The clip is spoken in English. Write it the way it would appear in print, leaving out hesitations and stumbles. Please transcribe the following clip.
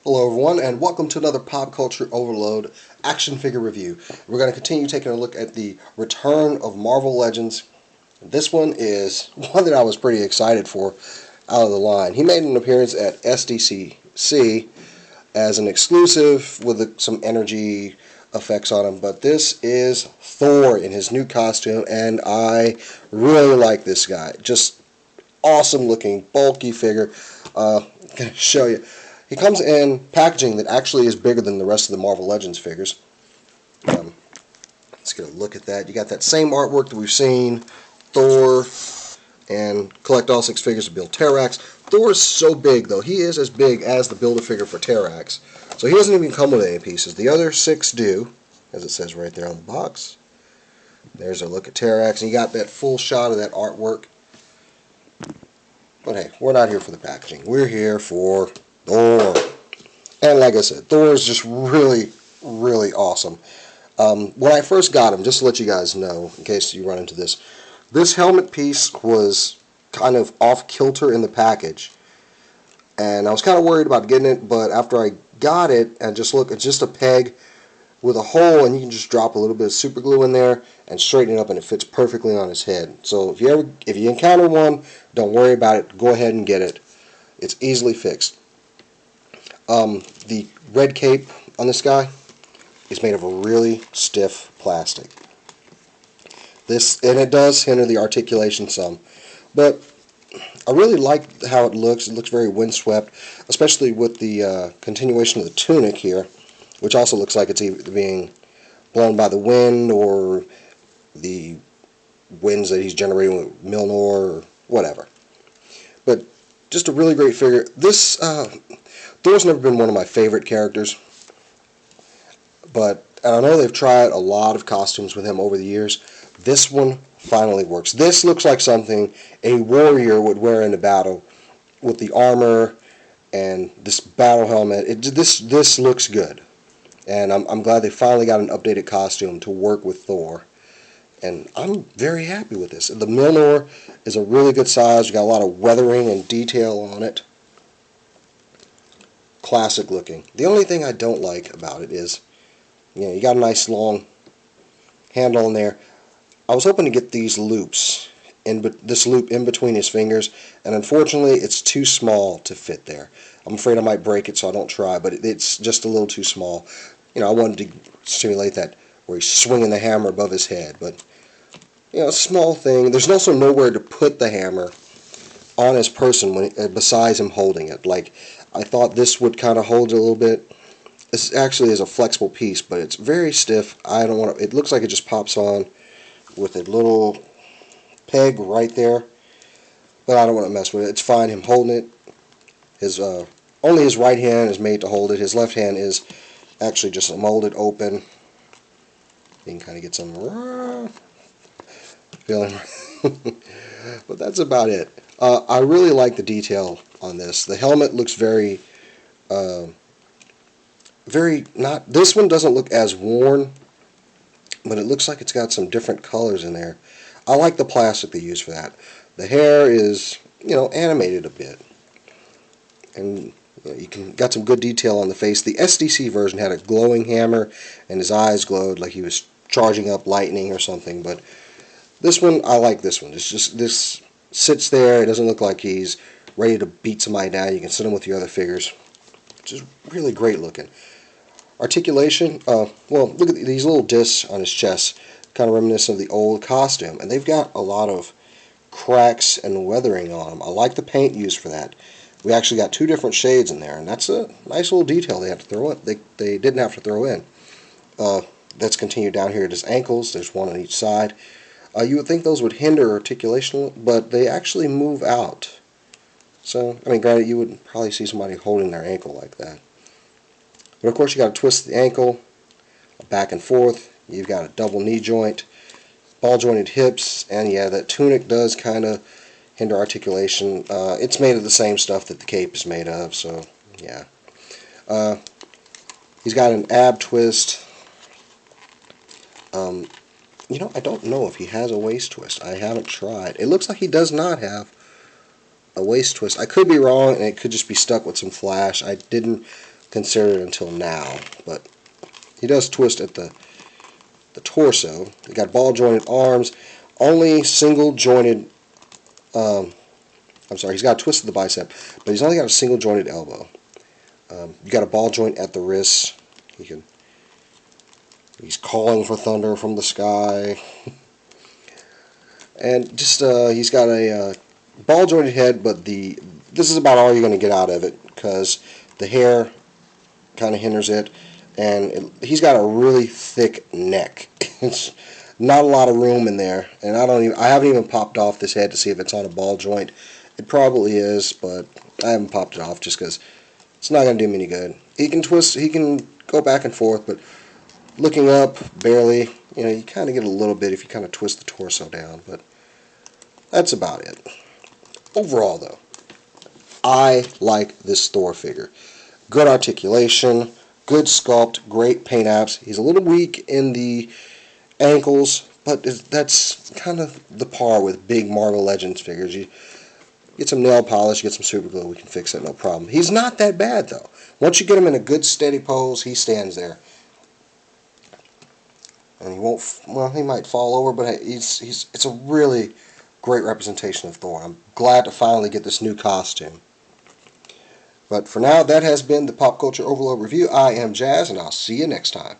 Hello everyone, and welcome to another Pop Culture Overload action figure review. We're going to continue taking a look at the return of Marvel Legends. This one is one that I was pretty excited for out of the line. He made an appearance at SDCC as an exclusive with some energy effects on him, but this is Thor in his new costume, and I really like this guy. Just awesome looking, bulky figure. I'm going to show you. He comes in packaging that actually is bigger than the rest of the Marvel Legends figures. Let's get a look at that. You got that same artwork that we've seen, Thor, and collect all 6 figures to build Terrax. Thor is so big, though. He is as big as the Build-A-Figure for Terrax. So he doesn't even come with any pieces. The other 6 do, as it says right there on the box. There's a look at Terrax, and you got that full shot of that artwork. But hey, we're not here for the packaging. We're here for Thor. And like I said, Thor is just really, really awesome. When I first got him, just to let you guys know, in case you run into this helmet piece was kind of off-kilter in the package. And I was kind of worried about getting it, but after I got it, and just look, it's just a peg with a hole, and you can just drop a little bit of super glue in there and straighten it up, and it fits perfectly on his head. So if you encounter one, don't worry about it. Go ahead and get it. It's easily fixed. The red cape on this guy is made of a really stiff plastic. And it does hinder the articulation some, but I really like how it looks. It looks very windswept, especially with the continuation of the tunic here, which also looks like it's either being blown by the wind or the winds that he's generating with Milnor or whatever. But just a really great figure. This Thor's never been one of my favorite characters, but I know they've tried a lot of costumes with him over the years. This one finally works. This looks like something a warrior would wear in a battle with the armor and this battle helmet. This looks good. And I'm glad they finally got an updated costume to work with Thor. And I'm very happy with this. The Milnor is a really good size. You got a lot of weathering and detail on it. Classic looking. The only thing I don't like about it is, you got a nice long handle in there. I was hoping to get these loops, this loop in between his fingers, and unfortunately it's too small to fit there. I'm afraid I might break it, so I don't try, but it's just a little too small. I wanted to simulate that where he's swinging the hammer above his head, but a small thing. There's also nowhere to put the hammer on his person besides him holding it. Like, I thought this would kind of hold it a little bit. This actually is a flexible piece, but it's very stiff. I don't want to. It looks like it just pops on with a little peg right there, but I don't want to mess with it. It's fine him holding it. His only his right hand is made to hold it. His left hand is actually just molded open. You can kind of get some feeling, but that's about it. I really like the detail on this. The helmet looks very not. This one doesn't look as worn, but it looks like it's got some different colors in there. I like the plastic they use for that. The hair is, animated a bit, and you got some good detail on the face. The SDC version had a glowing hammer, and his eyes glowed like he was charging up lightning or something. But this one, I like this one. It's just, this sits there. It doesn't look like he's ready to beat somebody down. You can sit him with your other figures. Just really great looking. Articulation, well, look at these little discs on his chest, kind of reminiscent of the old costume, and they've got a lot of cracks and weathering on them. I like the paint used for that. We actually got 2 different shades in there, and that's a nice little detail they have to throw in. They didn't have to throw in. That's continued down here at his ankles. There's one on each side. You would think those would hinder articulation, but they actually move out. So, granted, you would probably see somebody holding their ankle like that. But of course, you got to twist the ankle back and forth. You've got a double knee joint, ball jointed hips, and yeah, that tunic does kind of hinder articulation. It's made of the same stuff that the cape is made of, so yeah. He's got an ab twist. I don't know if he has a waist twist. I haven't tried. It looks like he does not have a waist twist. I could be wrong, and it could just be stuck with some flash. I didn't considered until now. But he does twist at the torso. He got ball jointed arms, only single jointed. I'm sorry, he's got a twist of the bicep, but he's only got a single jointed elbow. You got a ball joint at the wrist. He's calling for thunder from the sky, and just he's got a ball jointed head, but this is about all you're going to get out of it because the hair kind of hinders it, and he's got a really thick neck. It's not a lot of room in there, and I haven't even popped off this head to see if it's on a ball joint. It probably is, but I haven't popped it off just because it's not going to do me any good. He can twist, he can go back and forth, but looking up, barely. You kind of get a little bit if you kind of twist the torso down, but that's about it. Overall, though, I like this Thor figure. Good articulation, good sculpt, great paint apps. He's a little weak in the ankles, but that's kind of the par with big Marvel Legends figures. You get some nail polish, get some super glue, we can fix it, no problem. He's not that bad, though. Once you get him in a good steady pose, he stands there. And he won't, well, he might fall over, but it's a really great representation of Thor. I'm glad to finally get this new costume. But for now, that has been the Pop Culture Overload Review. I am Jazz, and I'll see you next time.